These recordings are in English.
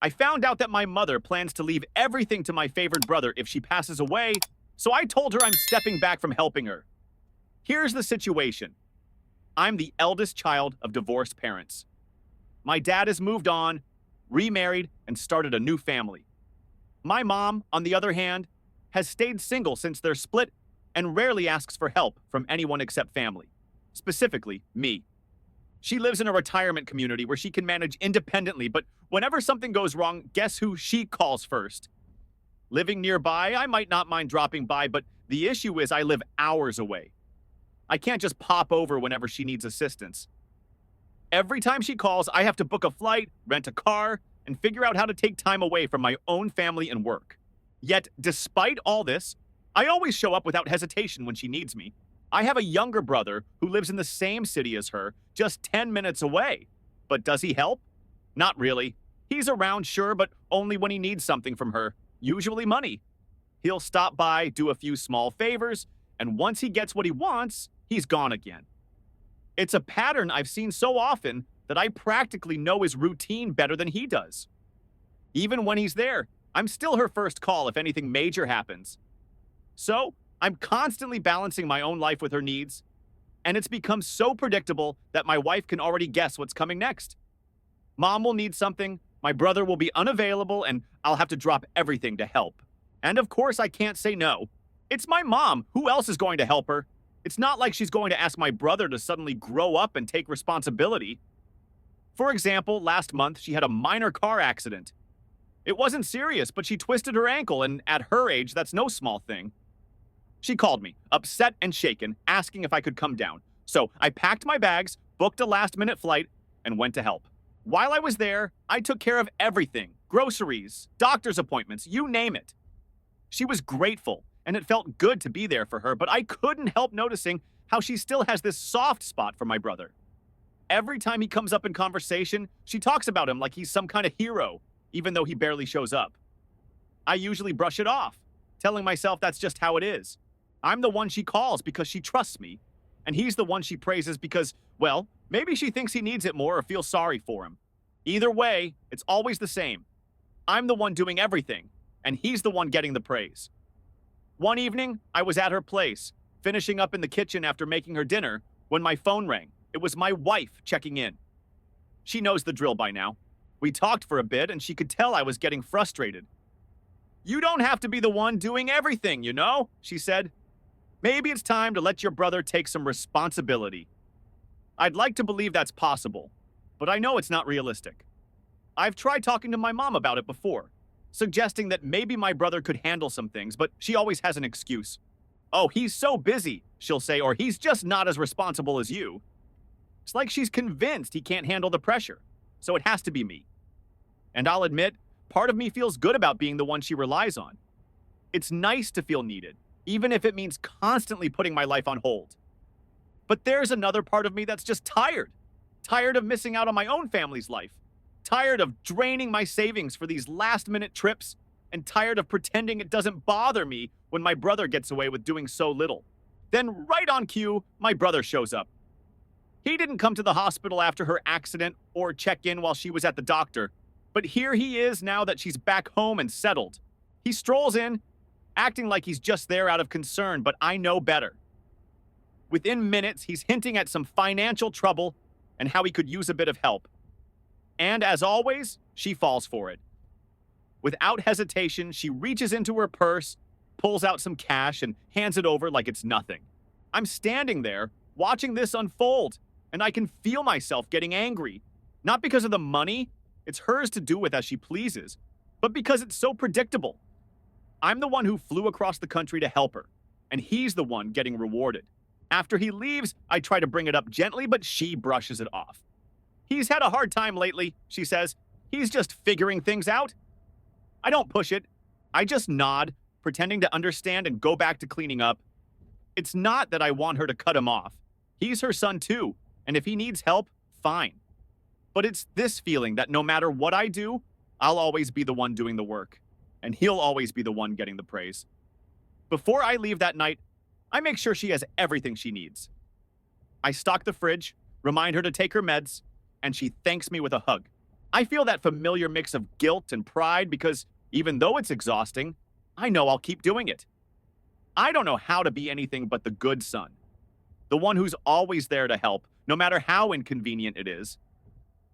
I found out that my mother plans to leave everything to my favored brother if she passes away, so I told her I'm stepping back from helping her. Here's the situation. I'm the eldest child of divorced parents. My dad has moved on, remarried, and started a new family. My mom, on the other hand, has stayed single since their split and rarely asks for help from anyone except family, specifically me. She lives in a retirement community where she can manage independently, but whenever something goes wrong, guess who she calls first? Living nearby, I might not mind dropping by, but the issue is I live hours away. I can't just pop over whenever she needs assistance. Every time she calls, I have to book a flight, rent a car, and figure out how to take time away from my own family and work. Yet, despite all this, I always show up without hesitation when she needs me. I have a younger brother who lives in the same city as her, just 10 minutes away. But does he help? Not really. He's around, sure, but only when he needs something from her, usually money. He'll stop by, do a few small favors, and once he gets what he wants, he's gone again. It's a pattern I've seen so often that I practically know his routine better than he does. Even when he's there, I'm still her first call if anything major happens. So, I'm constantly balancing my own life with her needs, and it's become so predictable that my wife can already guess what's coming next. Mom will need something, my brother will be unavailable, and I'll have to drop everything to help. And of course, I can't say no. It's my mom. Who else is going to help her? It's not like she's going to ask my brother to suddenly grow up and take responsibility. For example, last month, she had a minor car accident. It wasn't serious, but she twisted her ankle, and at her age, that's no small thing. She called me, upset and shaken, asking if I could come down. So I packed my bags, booked a last-minute flight, and went to help. While I was there, I took care of everything. Groceries, doctor's appointments, you name it. She was grateful, and it felt good to be there for her, but I couldn't help noticing how she still has this soft spot for my brother. Every time he comes up in conversation, she talks about him like he's some kind of hero, even though he barely shows up. I usually brush it off, telling myself that's just how it is. I'm the one she calls because she trusts me, and he's the one she praises because, well, maybe she thinks he needs it more or feels sorry for him. Either way, it's always the same. I'm the one doing everything, and he's the one getting the praise. One evening, I was at her place, finishing up in the kitchen after making her dinner, when my phone rang. It was my wife checking in. She knows the drill by now. We talked for a bit, and she could tell I was getting frustrated. "You don't have to be the one doing everything, you know," she said. "Maybe it's time to let your brother take some responsibility." I'd like to believe that's possible, but I know it's not realistic. I've tried talking to my mom about it before, suggesting that maybe my brother could handle some things, but she always has an excuse. "Oh, he's so busy," she'll say, or "he's just not as responsible as you." It's like she's convinced he can't handle the pressure, so it has to be me. And I'll admit, part of me feels good about being the one she relies on. It's nice to feel needed, even if it means constantly putting my life on hold. But there's another part of me that's just tired. Tired of missing out on my own family's life. Tired of draining my savings for these last-minute trips, and tired of pretending it doesn't bother me when my brother gets away with doing so little. Then, right on cue, my brother shows up. He didn't come to the hospital after her accident or check in while she was at the doctor, but here he is now that she's back home and settled. He strolls in, acting like he's just there out of concern, but I know better. Within minutes, he's hinting at some financial trouble and how he could use a bit of help. And as always, she falls for it. Without hesitation, she reaches into her purse, pulls out some cash, and hands it over like it's nothing. I'm standing there, watching this unfold, and I can feel myself getting angry. Not because of the money, it's hers to do with as she pleases, but because it's so predictable. I'm the one who flew across the country to help her, and he's the one getting rewarded. After he leaves, I try to bring it up gently, but she brushes it off. "He's had a hard time lately," she says. "He's just figuring things out." I don't push it. I just nod, pretending to understand and go back to cleaning up. It's not that I want her to cut him off. He's her son too, and if he needs help, fine. But it's this feeling that no matter what I do, I'll always be the one doing the work, and he'll always be the one getting the praise. Before I leave that night, I make sure she has everything she needs. I stock the fridge, remind her to take her meds, and she thanks me with a hug. I feel that familiar mix of guilt and pride because even though it's exhausting, I know I'll keep doing it. I don't know how to be anything but the good son, the one who's always there to help, no matter how inconvenient it is.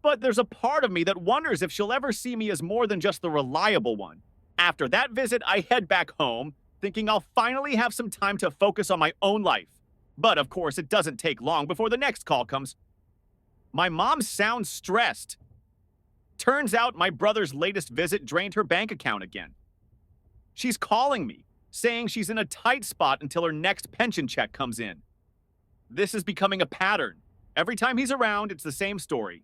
But there's a part of me that wonders if she'll ever see me as more than just the reliable one. After that visit, I head back home, thinking I'll finally have some time to focus on my own life. But of course, it doesn't take long before the next call comes. My mom sounds stressed. Turns out my brother's latest visit drained her bank account again. She's calling me, saying she's in a tight spot until her next pension check comes in. This is becoming a pattern. Every time he's around, it's the same story.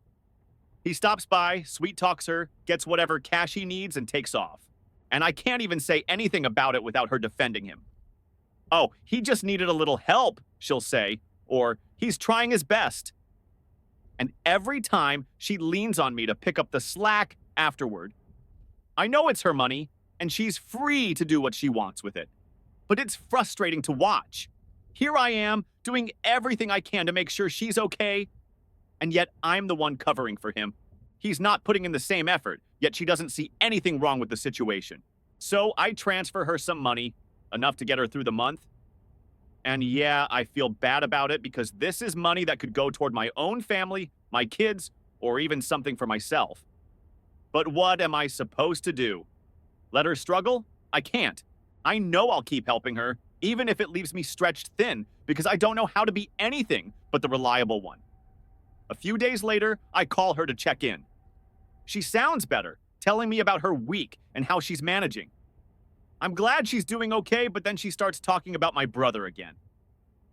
He stops by, sweet talks her, gets whatever cash he needs, and takes off. And I can't even say anything about it without her defending him. Oh, he just needed a little help, she'll say, or he's trying his best. And every time she leans on me to pick up the slack afterward. I know it's her money, and she's free to do what she wants with it. But it's frustrating to watch. Here I am, doing everything I can to make sure she's okay, and yet I'm the one covering for him. He's not putting in the same effort, yet she doesn't see anything wrong with the situation. So I transfer her some money, enough to get her through the month. And yeah, I feel bad about it because this is money that could go toward my own family, my kids, or even something for myself. But what am I supposed to do? Let her struggle? I can't. I know I'll keep helping her, even if it leaves me stretched thin, because I don't know how to be anything but the reliable one. A few days later, I call her to check in. She sounds better, telling me about her week and how she's managing. I'm glad she's doing okay, but then she starts talking about my brother again.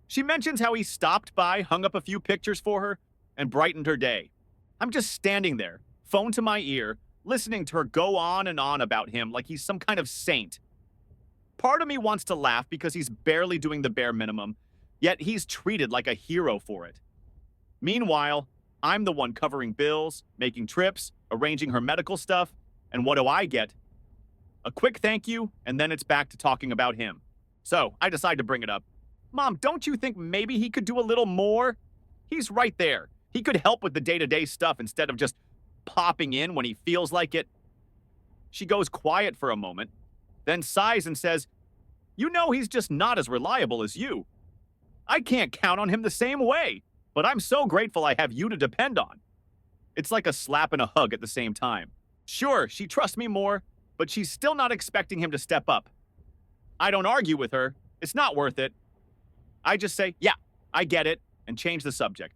She mentions how he stopped by, hung up a few pictures for her, and brightened her day. I'm just standing there, phone to my ear, listening to her go on and on about him like he's some kind of saint. Part of me wants to laugh because he's barely doing the bare minimum, yet he's treated like a hero for it. Meanwhile, I'm the one covering bills, making trips, arranging her medical stuff, and what do I get? A quick thank you, and then it's back to talking about him. So I decide to bring it up. Mom, don't you think maybe he could do a little more? He's right there. He could help with the day-to-day stuff instead of just popping in when he feels like it. She goes quiet for a moment, then sighs and says, "You know he's just not as reliable as you. I can't count on him the same way, but I'm so grateful I have you to depend on." It's like a slap and a hug at the same time. Sure, she trusts me more, but she's still not expecting him to step up. I don't argue with her. It's not worth it. I just say, yeah, I get it, and change the subject.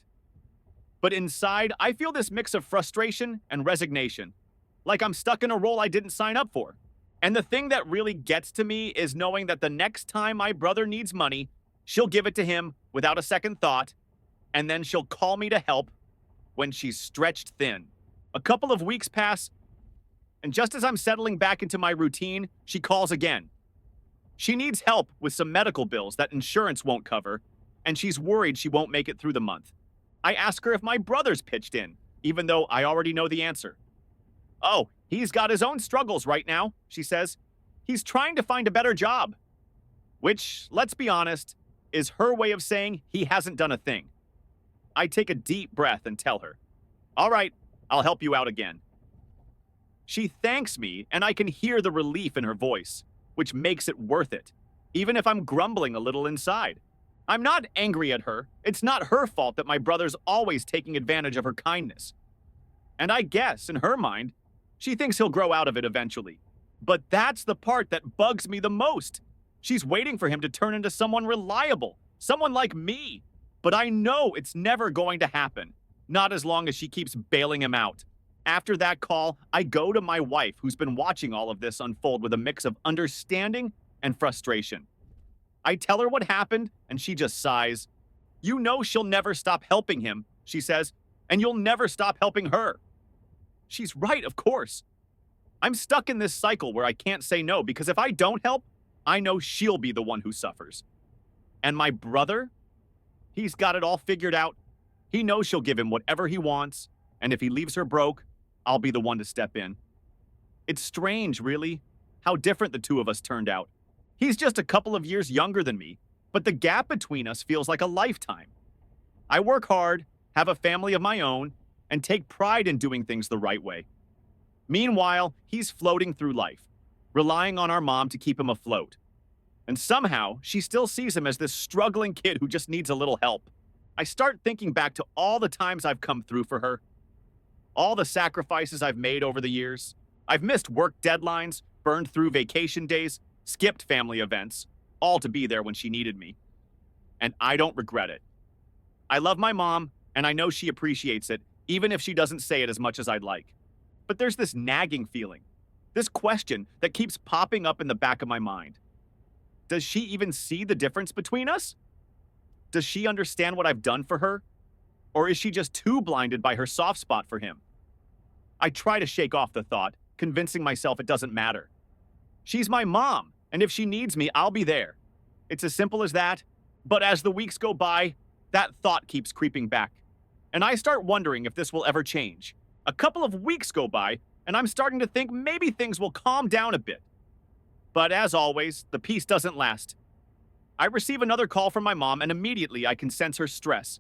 But inside, I feel this mix of frustration and resignation, like I'm stuck in a role I didn't sign up for. And the thing that really gets to me is knowing that the next time my brother needs money, she'll give it to him without a second thought, and then she'll call me to help when she's stretched thin. A couple of weeks pass, and just as I'm settling back into my routine, she calls again. She needs help with some medical bills that insurance won't cover, and she's worried she won't make it through the month. I ask her if my brother's pitched in, even though I already know the answer. "Oh, he's got his own struggles right now," she says. "He's trying to find a better job." Which, let's be honest, is her way of saying he hasn't done a thing. I take a deep breath and tell her, "All right, I'll help you out again." She thanks me, and I can hear the relief in her voice, which makes it worth it, even if I'm grumbling a little inside. I'm not angry at her. It's not her fault that my brother's always taking advantage of her kindness. And I guess, in her mind, she thinks he'll grow out of it eventually. But that's the part that bugs me the most. She's waiting for him to turn into someone reliable, someone like me. But I know it's never going to happen, not as long as she keeps bailing him out. After that call, I go to my wife, who's been watching all of this unfold with a mix of understanding and frustration. I tell her what happened, and she just sighs. "You know she'll never stop helping him," she says, "and you'll never stop helping her." She's right, of course. I'm stuck in this cycle where I can't say no, because if I don't help, I know she'll be the one who suffers. And my brother? He's got it all figured out. He knows she'll give him whatever he wants, and if he leaves her broke, I'll be the one to step in. It's strange, really, how different the two of us turned out. He's just a couple of years younger than me, but the gap between us feels like a lifetime. I work hard, have a family of my own, and take pride in doing things the right way. Meanwhile, he's floating through life, relying on our mom to keep him afloat. And somehow, she still sees him as this struggling kid who just needs a little help. I start thinking back to all the times I've come through for her, all the sacrifices I've made over the years. I've missed work deadlines, burned through vacation days, skipped family events, all to be there when she needed me. And I don't regret it. I love my mom, and I know she appreciates it, even if she doesn't say it as much as I'd like. But there's this nagging feeling, this question that keeps popping up in the back of my mind. Does she even see the difference between us? Does she understand what I've done for her? Or is she just too blinded by her soft spot for him? I try to shake off the thought, convincing myself it doesn't matter. She's my mom, and if she needs me, I'll be there. It's as simple as that. But as the weeks go by, that thought keeps creeping back. And I start wondering if this will ever change. A couple of weeks go by, and I'm starting to think maybe things will calm down a bit. But as always, the peace doesn't last. I receive another call from my mom, and immediately I can sense her stress.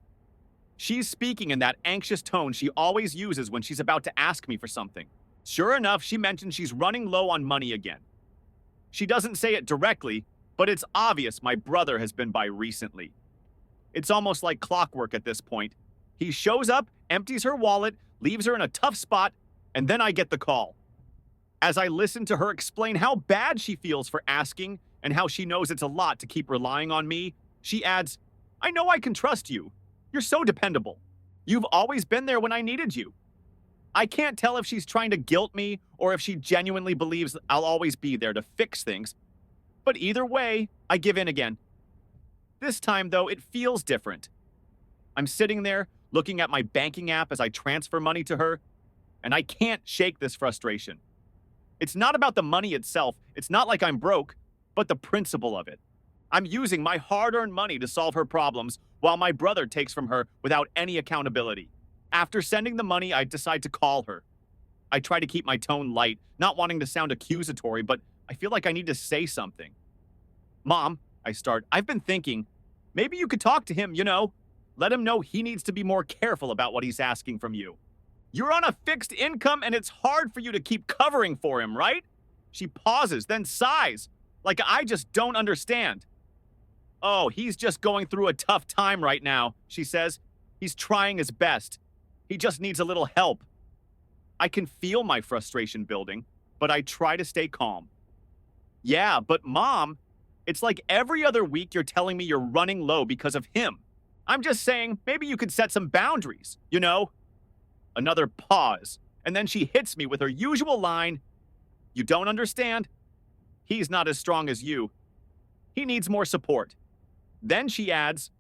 She's speaking in that anxious tone she always uses when she's about to ask me for something. Sure enough, she mentions she's running low on money again. She doesn't say it directly, but it's obvious my brother has been by recently. It's almost like clockwork at this point. He shows up, empties her wallet, leaves her in a tough spot, and then I get the call. As I listen to her explain how bad she feels for asking and how she knows it's a lot to keep relying on me, she adds, "I know I can trust you. You're so dependable. You've always been there when I needed you." I can't tell if she's trying to guilt me or if she genuinely believes I'll always be there to fix things. But either way, I give in again. This time, though, it feels different. I'm sitting there, looking at my banking app as I transfer money to her, and I can't shake this frustration. It's not about the money itself, it's not like I'm broke, but the principle of it. I'm using my hard-earned money to solve her problems, while my brother takes from her without any accountability. After sending the money, I decide to call her. I try to keep my tone light, not wanting to sound accusatory, but I feel like I need to say something. "Mom," I start, "I've been thinking, maybe you could talk to him, Let him know he needs to be more careful about what he's asking from you. You're on a fixed income and it's hard for you to keep covering for him, right?" She pauses, then sighs, like I just don't understand. "Oh, he's just going through a tough time right now," she says. "He's trying his best. He just needs a little help." I can feel my frustration building, but I try to stay calm. "Yeah, but Mom, it's like every other week you're telling me you're running low because of him. I'm just saying, maybe you could set some boundaries, Another pause, and then she hits me with her usual line, "You don't understand? He's not as strong as you. He needs more support." Then she adds,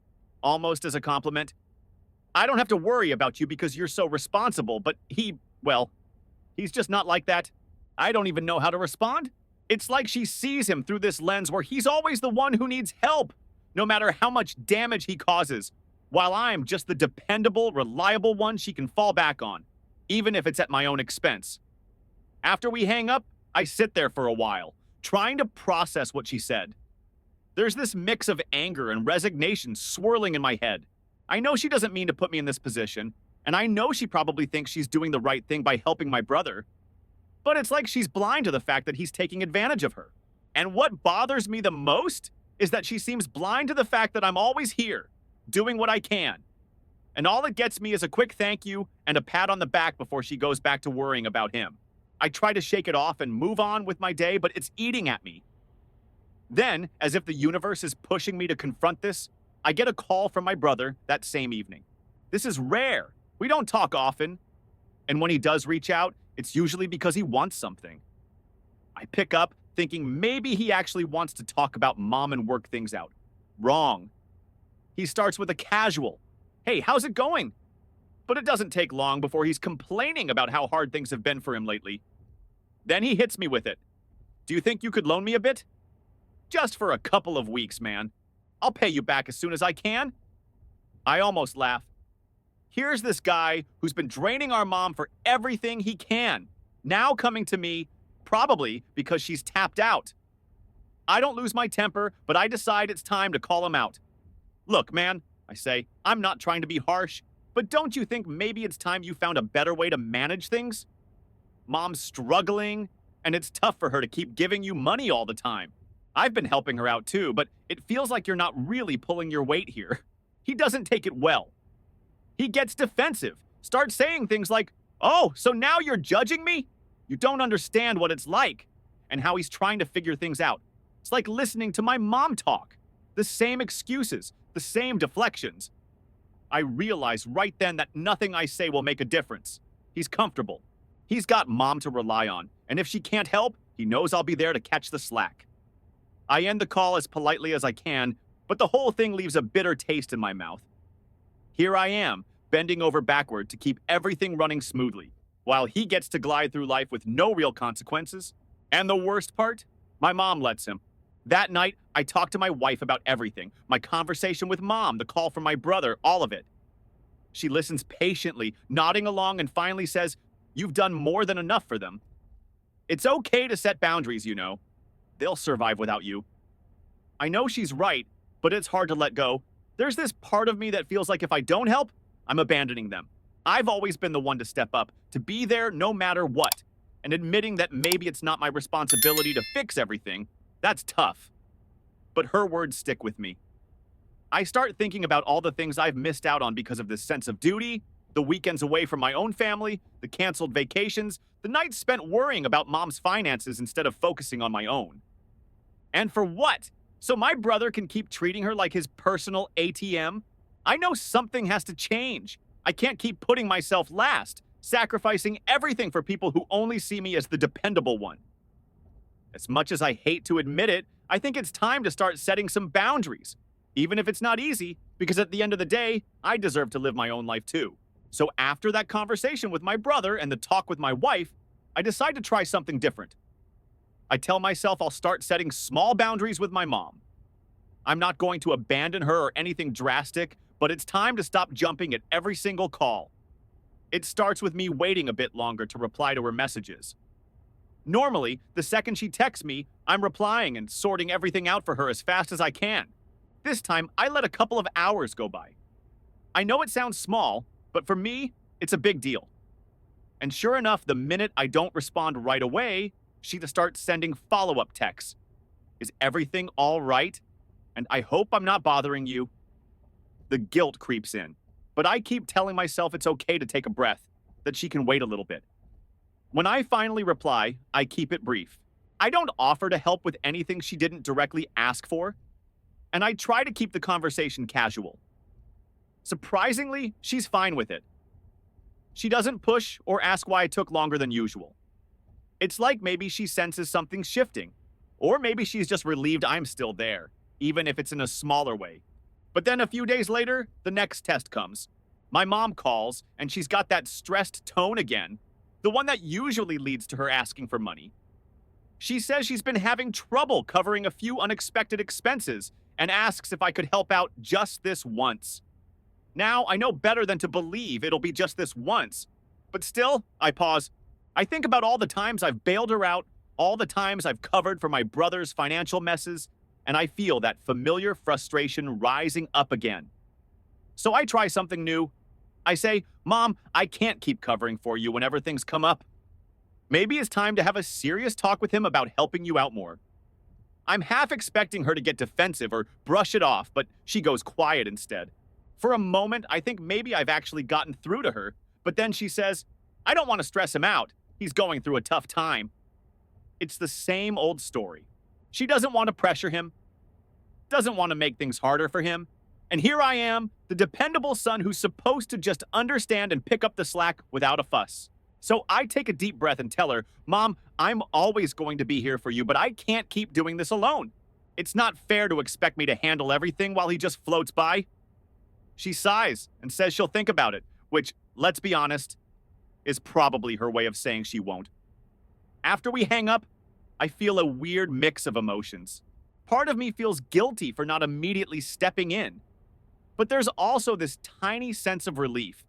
almost as a compliment, "I don't have to worry about you because you're so responsible, but he's just not like that." I don't even know how to respond. It's like she sees him through this lens where he's always the one who needs help, no matter how much damage he causes, while I'm just the dependable, reliable one she can fall back on, even if it's at my own expense. After we hang up, I sit there for a while, trying to process what she said. There's this mix of anger and resignation swirling in my head. I know she doesn't mean to put me in this position, and I know she probably thinks she's doing the right thing by helping my brother. But it's like she's blind to the fact that he's taking advantage of her. And what bothers me the most is that she seems blind to the fact that I'm always here, doing what I can. And all it gets me is a quick thank you and a pat on the back before she goes back to worrying about him. I try to shake it off and move on with my day, but it's eating at me. Then, as if the universe is pushing me to confront this, I get a call from my brother that same evening. This is rare. We don't talk often. And when he does reach out, it's usually because he wants something. I pick up, thinking maybe he actually wants to talk about Mom and work things out. Wrong. He starts with a casual, "Hey, how's it going?" But it doesn't take long before he's complaining about how hard things have been for him lately. Then he hits me with it. "Do you think you could loan me a bit?" "Just for a couple of weeks, man. I'll pay you back as soon as I can." I almost laugh. Here's this guy who's been draining our mom for everything he can, now coming to me, probably because she's tapped out. I don't lose my temper, but I decide it's time to call him out. "Look, man," I say, "I'm not trying to be harsh, but don't you think maybe it's time you found a better way to manage things?" Mom's struggling, and it's tough for her to keep giving you money all the time. I've been helping her out too, but it feels like you're not really pulling your weight here. He doesn't take it well. He gets defensive, starts saying things like, "Oh, so now you're judging me? You don't understand what it's like," and how he's trying to figure things out. It's like listening to my mom talk. The same excuses, the same deflections. I realize right then that nothing I say will make a difference. He's comfortable. He's got mom to rely on, and if she can't help, he knows I'll be there to catch the slack. I end the call as politely as I can, but the whole thing leaves a bitter taste in my mouth. Here I am, bending over backward to keep everything running smoothly, while he gets to glide through life with no real consequences. And the worst part? My mom lets him. That night, I talked to my wife about everything. My conversation with mom, the call from my brother, all of it. She listens patiently, nodding along, and finally says, "You've done more than enough for them. It's okay to set boundaries, you know. They'll survive without you." I know she's right, but it's hard to let go. There's this part of me that feels like if I don't help, I'm abandoning them. I've always been the one to step up, to be there no matter what. And admitting that maybe it's not my responsibility to fix everything, that's tough. But her words stick with me. I start thinking about all the things I've missed out on because of this sense of duty, the weekends away from my own family, the canceled vacations, the nights spent worrying about mom's finances instead of focusing on my own. And for what? So my brother can keep treating her like his personal ATM? I know something has to change. I can't keep putting myself last, sacrificing everything for people who only see me as the dependable one. As much as I hate to admit it, I think it's time to start setting some boundaries, even if it's not easy, because at the end of the day, I deserve to live my own life too. So after that conversation with my brother and the talk with my wife, I decide to try something different. I tell myself I'll start setting small boundaries with my mom. I'm not going to abandon her or anything drastic, but it's time to stop jumping at every single call. It starts with me waiting a bit longer to reply to her messages. Normally, the second she texts me, I'm replying and sorting everything out for her as fast as I can. This time, I let a couple of hours go by. I know it sounds small, but for me, it's a big deal. And sure enough, the minute I don't respond right away, she starts sending follow-up texts. "Is everything all right? And I hope I'm not bothering you." The guilt creeps in, but I keep telling myself it's okay to take a breath, that she can wait a little bit. When I finally reply, I keep it brief. I don't offer to help with anything she didn't directly ask for, and I try to keep the conversation casual. Surprisingly, she's fine with it. She doesn't push or ask why it took longer than usual. It's like maybe she senses something shifting, or maybe she's just relieved I'm still there, even if it's in a smaller way. But then a few days later, the next test comes. My mom calls, and she's got that stressed tone again, the one that usually leads to her asking for money. She says she's been having trouble covering a few unexpected expenses and asks if I could help out just this once. Now, I know better than to believe it'll be just this once, but still, I pause. I think about all the times I've bailed her out, all the times I've covered for my brother's financial messes, and I feel that familiar frustration rising up again. So I try something new. I say, "Mom, I can't keep covering for you whenever things come up. Maybe it's time to have a serious talk with him about helping you out more." I'm half expecting her to get defensive or brush it off, but she goes quiet instead. For a moment, I think maybe I've actually gotten through to her, but then she says, "I don't want to stress him out. He's going through a tough time." It's the same old story. She doesn't want to pressure him, doesn't want to make things harder for him. And here I am, the dependable son who's supposed to just understand and pick up the slack without a fuss. So I take a deep breath and tell her, "Mom, I'm always going to be here for you, but I can't keep doing this alone. It's not fair to expect me to handle everything while he just floats by." She sighs and says she'll think about it, which, let's be honest, is probably her way of saying she won't. After we hang up, I feel a weird mix of emotions. Part of me feels guilty for not immediately stepping in, but there's also this tiny sense of relief.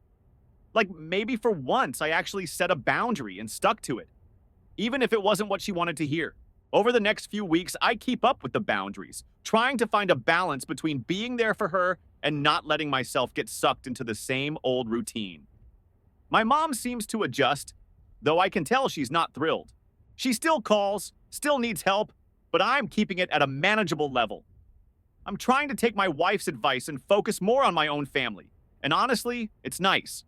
Like maybe for once I actually set a boundary and stuck to it, even if it wasn't what she wanted to hear. Over the next few weeks, I keep up with the boundaries, trying to find a balance between being there for her and not letting myself get sucked into the same old routine. My mom seems to adjust, though I can tell she's not thrilled. She still calls, still needs help, but I'm keeping it at a manageable level. I'm trying to take my wife's advice and focus more on my own family. And honestly, it's nice.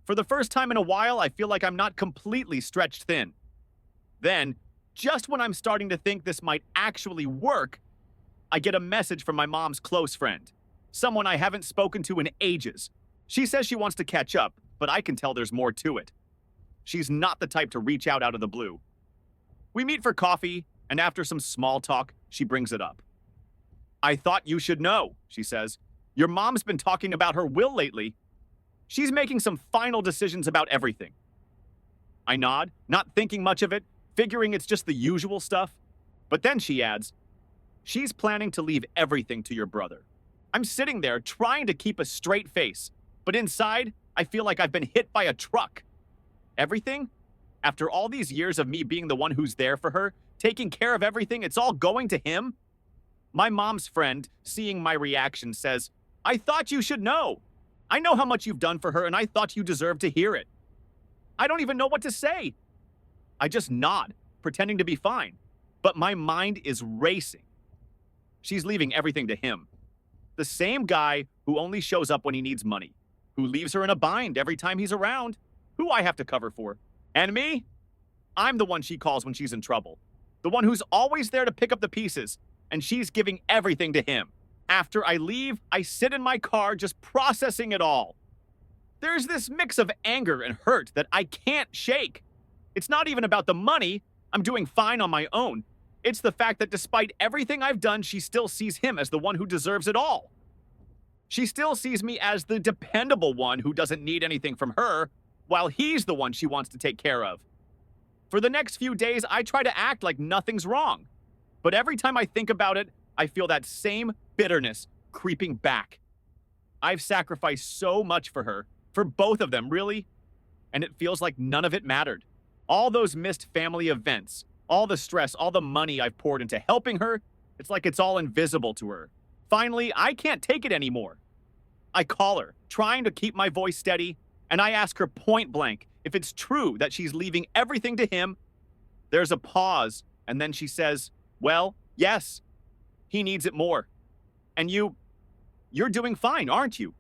For the first time in a while, I feel like I'm not completely stretched thin. Then, just when I'm starting to think this might actually work, I get a message from my mom's close friend, someone I haven't spoken to in ages. She says she wants to catch up, but I can tell there's more to it. She's not the type to reach out of the blue. We meet for coffee, and after some small talk, she brings it up. "I thought you should know," she says. "Your mom's been talking about her will lately. She's making some final decisions about everything." I nod, not thinking much of it, figuring it's just the usual stuff. But then she adds, "She's planning to leave everything to your brother." I'm sitting there trying to keep a straight face, but inside, I feel like I've been hit by a truck. Everything? After all these years of me being the one who's there for her, taking care of everything, it's all going to him? My mom's friend, seeing my reaction, says, "I thought you should know. I know how much you've done for her, and I thought you deserved to hear it." I don't even know what to say. I just nod, pretending to be fine, but my mind is racing. She's leaving everything to him. The same guy who only shows up when he needs money, who leaves her in a bind every time he's around, who I have to cover for. And me? I'm the one she calls when she's in trouble. The one who's always there to pick up the pieces, and she's giving everything to him. After I leave, I sit in my car just processing it all. There's this mix of anger and hurt that I can't shake. It's not even about the money. I'm doing fine on my own. It's the fact that despite everything I've done, she still sees him as the one who deserves it all. She still sees me as the dependable one who doesn't need anything from her, while he's the one she wants to take care of. For the next few days, I try to act like nothing's wrong. But every time I think about it, I feel that same bitterness creeping back. I've sacrificed so much for her, for both of them, really, and it feels like none of it mattered. All those missed family events, all the stress, all the money I've poured into helping her, it's like it's all invisible to her. Finally, I can't take it anymore. I call her, trying to keep my voice steady, and I ask her point blank if it's true that she's leaving everything to him. There's a pause, and then she says, "Well, yes, he needs it more. And you're doing fine, aren't you?"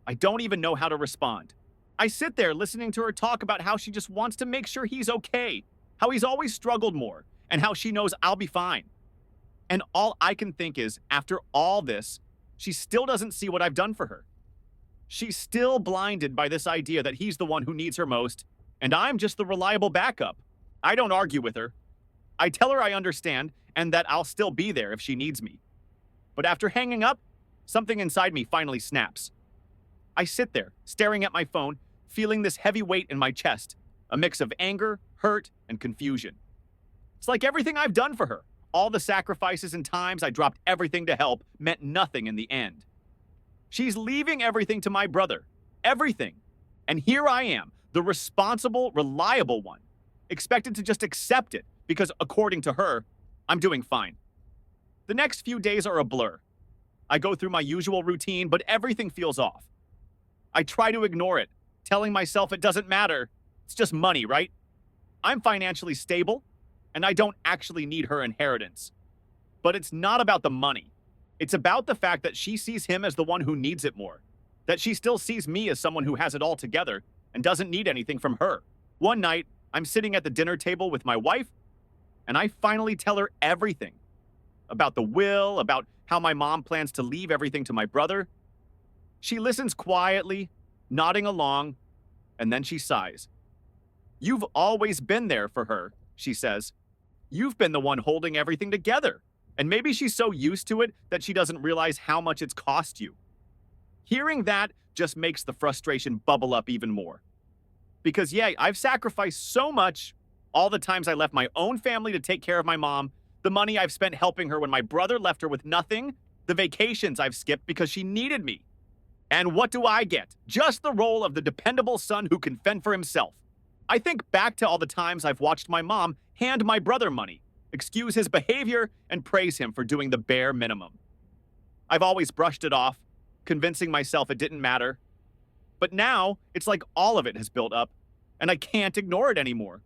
I don't even know how to respond. I sit there listening to her talk about how she just wants to make sure he's okay, how he's always struggled more, and how she knows I'll be fine. And all I can think is, after all this, she still doesn't see what I've done for her. She's still blinded by this idea that he's the one who needs her most, and I'm just the reliable backup. I don't argue with her. I tell her I understand, and that I'll still be there if she needs me. But after hanging up, something inside me finally snaps. I sit there, staring at my phone, feeling this heavy weight in my chest, a mix of anger, hurt, and confusion. It's like everything I've done for her, all the sacrifices and times I dropped everything to help, meant nothing in the end. She's leaving everything to my brother. Everything. And here I am, the responsible, reliable one, expected to just accept it because, according to her, I'm doing fine. The next few days are a blur. I go through my usual routine, but everything feels off. I try to ignore it, telling myself it doesn't matter. It's just money, right? I'm financially stable, and I don't actually need her inheritance. But it's not about the money. It's about the fact that she sees him as the one who needs it more. That she still sees me as someone who has it all together and doesn't need anything from her. One night, I'm sitting at the dinner table with my wife, and I finally tell her everything. About the will, about how my mom plans to leave everything to my brother. She listens quietly, nodding along, and then she sighs. "You've always been there for her," she says. "You've been the one holding everything together. And maybe she's so used to it that she doesn't realize how much it's cost you." Hearing that just makes the frustration bubble up even more. Because yeah, I've sacrificed so much, all the times I left my own family to take care of my mom, the money I've spent helping her when my brother left her with nothing, the vacations I've skipped because she needed me. And what do I get? Just the role of the dependable son who can fend for himself. I think back to all the times I've watched my mom hand my brother money, excuse his behavior, and praise him for doing the bare minimum. I've always brushed it off, convincing myself it didn't matter. But now, it's like all of it has built up, and I can't ignore it anymore.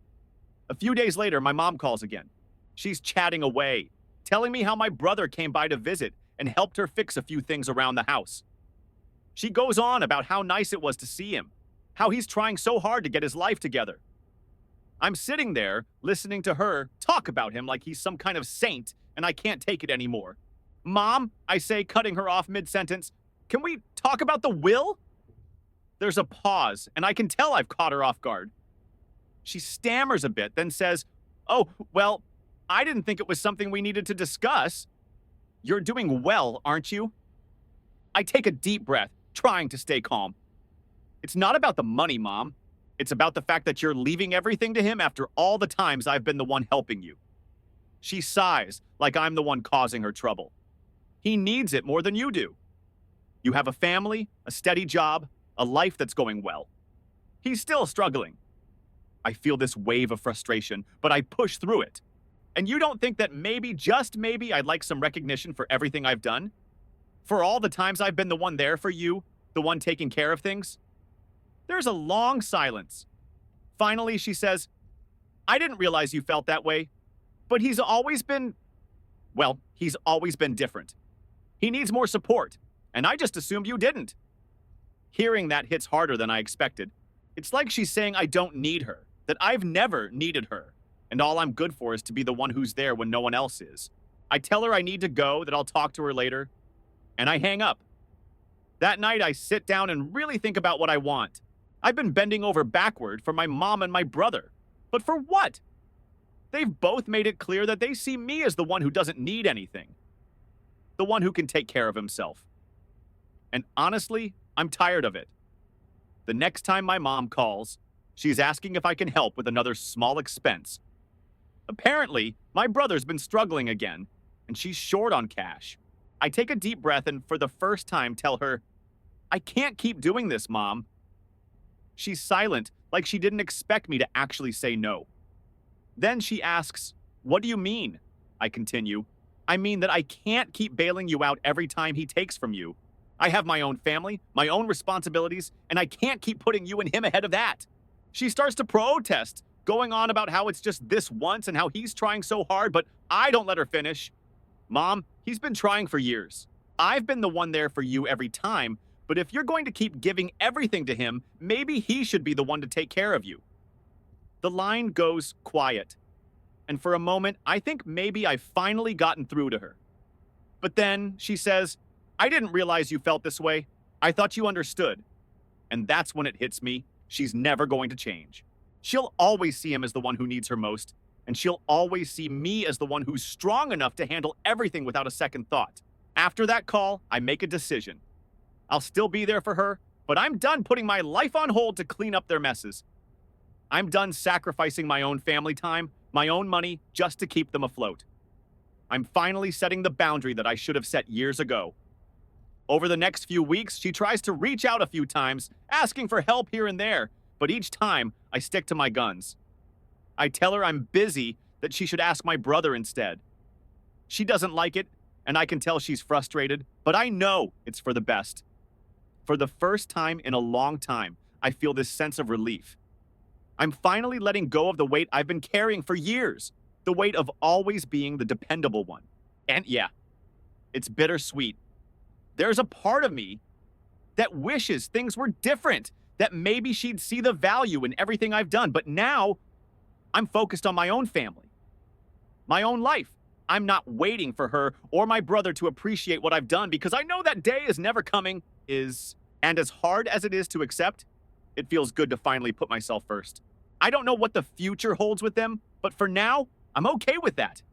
A few days later, my mom calls again. She's chatting away, telling me how my brother came by to visit and helped her fix a few things around the house. She goes on about how nice it was to see him, how he's trying so hard to get his life together. I'm sitting there listening to her talk about him like he's some kind of saint, and I can't take it anymore. Mom, I say, cutting her off mid-sentence, can we talk about the will? There's a pause, and I can tell I've caught her off guard. She stammers a bit, then says, "Oh, well, I didn't think it was something we needed to discuss. You're doing well, aren't you?" I take a deep breath, trying to stay calm. It's not about the money, Mom. It's about the fact that you're leaving everything to him after all the times I've been the one helping you. She sighs like I'm the one causing her trouble. He needs it more than you do. You have a family, a steady job, a life that's going well. He's still struggling. I feel this wave of frustration, but I push through it. And you don't think that maybe, just maybe, I'd like some recognition for everything I've done? For all the times I've been the one there for you, the one taking care of things? There's a long silence. Finally, she says, "I didn't realize you felt that way, but he's always been different. He needs more support, and I just assumed you didn't." Hearing that hits harder than I expected. It's like she's saying I don't need her, that I've never needed her, and all I'm good for is to be the one who's there when no one else is. I tell her I need to go, that I'll talk to her later, and I hang up. That night, I sit down and really think about what I want. I've been bending over backward for my mom and my brother. But for what? They've both made it clear that they see me as the one who doesn't need anything, the one who can take care of himself. And honestly, I'm tired of it. The next time my mom calls, she's asking if I can help with another small expense. Apparently, my brother's been struggling again, and she's short on cash. I take a deep breath and for the first time tell her, "I can't keep doing this, Mom." She's silent, like she didn't expect me to actually say no. Then she asks, "What do you mean?" I continue. "I mean that I can't keep bailing you out every time he takes from you. I have my own family, my own responsibilities, and I can't keep putting you and him ahead of that." She starts to protest, going on about how it's just this once and how he's trying so hard, but I don't let her finish. "Mom, he's been trying for years. I've been the one there for you every time, but if you're going to keep giving everything to him, maybe he should be the one to take care of you." The line goes quiet, and for a moment, I think maybe I've finally gotten through to her. But then she says, "I didn't realize you felt this way. I thought you understood." And that's when it hits me. She's never going to change. She'll always see him as the one who needs her most, and she'll always see me as the one who's strong enough to handle everything without a second thought. After that call, I make a decision. I'll still be there for her, but I'm done putting my life on hold to clean up their messes. I'm done sacrificing my own family time, my own money, just to keep them afloat. I'm finally setting the boundary that I should have set years ago. Over the next few weeks, she tries to reach out a few times, asking for help here and there, but each time, I stick to my guns. I tell her I'm busy, that she should ask my brother instead. She doesn't like it, and I can tell she's frustrated, but I know it's for the best. For the first time in a long time, I feel this sense of relief. I'm finally letting go of the weight I've been carrying for years, the weight of always being the dependable one. And yeah, it's bittersweet. There's a part of me that wishes things were different, that maybe she'd see the value in everything I've done, but now I'm focused on my own family, my own life. I'm not waiting for her or my brother to appreciate what I've done because I know that day is never coming, and as hard as it is to accept, it feels good to finally put myself first. I don't know what the future holds with them, but for now, I'm okay with that.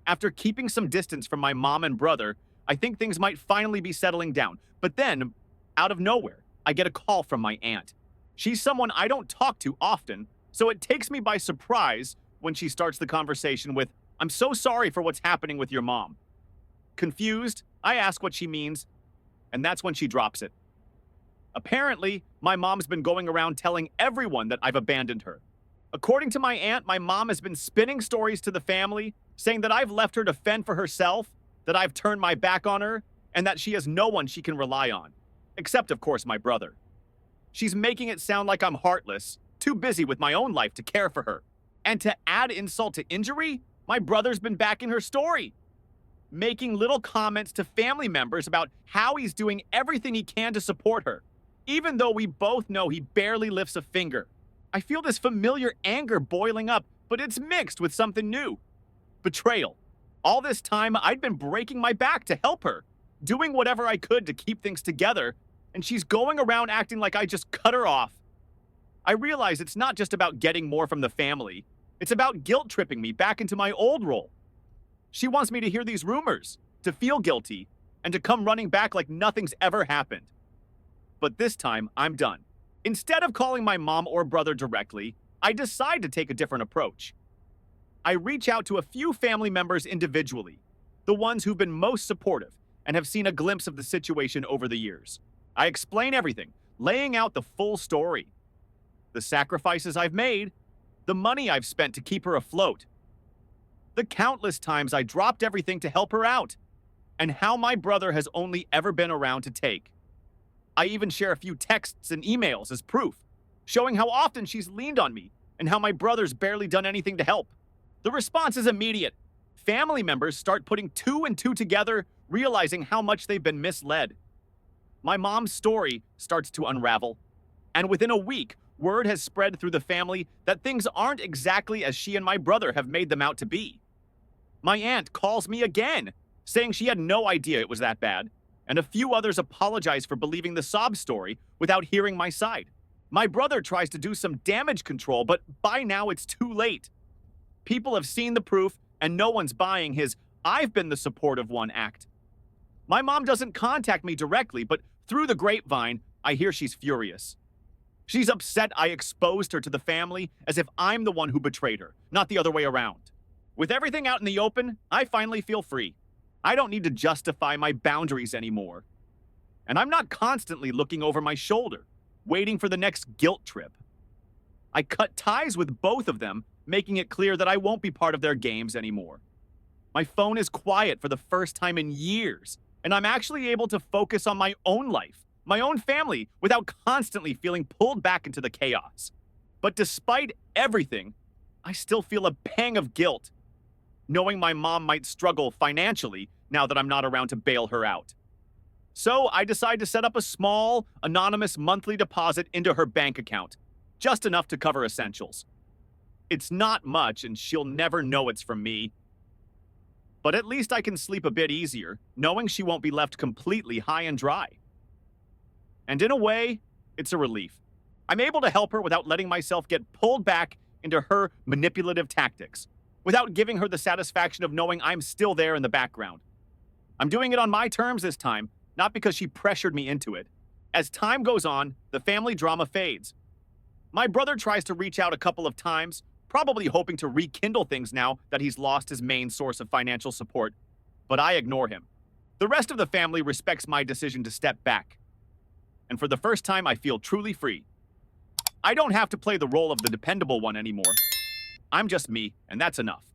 After keeping some distance from my mom and brother, I think things might finally be settling down. But then, out of nowhere, I get a call from my aunt. She's someone I don't talk to often, so it takes me by surprise when she starts the conversation with, "I'm so sorry for what's happening with your mom." Confused, I ask what she means, and that's when she drops it. Apparently, my mom's been going around telling everyone that I've abandoned her. According to my aunt, my mom has been spinning stories to the family, saying that I've left her to fend for herself, that I've turned my back on her, and that she has no one she can rely on. Except, of course, my brother. She's making it sound like I'm heartless, too busy with my own life to care for her. And to add insult to injury, my brother's been backing her story, making little comments to family members about how he's doing everything he can to support her, even though we both know he barely lifts a finger. I feel this familiar anger boiling up, but it's mixed with something new. Betrayal. All this time, I'd been breaking my back to help her, doing whatever I could to keep things together, and she's going around acting like I just cut her off. I realize it's not just about getting more from the family. It's about guilt-tripping me back into my old role. She wants me to hear these rumors, to feel guilty, and to come running back like nothing's ever happened. But this time, I'm done. Instead of calling my mom or brother directly, I decide to take a different approach. I reach out to a few family members individually, the ones who've been most supportive and have seen a glimpse of the situation over the years. I explain everything, laying out the full story. The sacrifices I've made, the money I've spent to keep her afloat, the countless times I dropped everything to help her out, and how my brother has only ever been around to take. I even share a few texts and emails as proof, showing how often she's leaned on me and how my brother's barely done anything to help. The response is immediate. Family members start putting two and two together, realizing how much they've been misled. My mom's story starts to unravel, and within a week, word has spread through the family that things aren't exactly as she and my brother have made them out to be. My aunt calls me again, saying she had no idea it was that bad, and a few others apologize for believing the sob story without hearing my side. My brother tries to do some damage control, but by now it's too late. People have seen the proof, and no one's buying his "I've been the supportive one" act. My mom doesn't contact me directly, but through the grapevine, I hear she's furious. She's upset I exposed her to the family as if I'm the one who betrayed her, not the other way around. With everything out in the open, I finally feel free. I don't need to justify my boundaries anymore. And I'm not constantly looking over my shoulder, waiting for the next guilt trip. I cut ties with both of them, making it clear that I won't be part of their games anymore. My phone is quiet for the first time in years, and I'm actually able to focus on my own life, my own family, without constantly feeling pulled back into the chaos. But despite everything, I still feel a pang of guilt, knowing my mom might struggle financially now that I'm not around to bail her out. So I decide to set up a small, anonymous monthly deposit into her bank account, just enough to cover essentials. It's not much, and she'll never know it's from me. But at least I can sleep a bit easier, knowing she won't be left completely high and dry. And in a way, it's a relief. I'm able to help her without letting myself get pulled back into her manipulative tactics, without giving her the satisfaction of knowing I'm still there in the background. I'm doing it on my terms this time, not because she pressured me into it. As time goes on, the family drama fades. My brother tries to reach out a couple of times, probably hoping to rekindle things now that he's lost his main source of financial support, but I ignore him. The rest of the family respects my decision to step back. And for the first time, I feel truly free. I don't have to play the role of the dependable one anymore. I'm just me, and that's enough.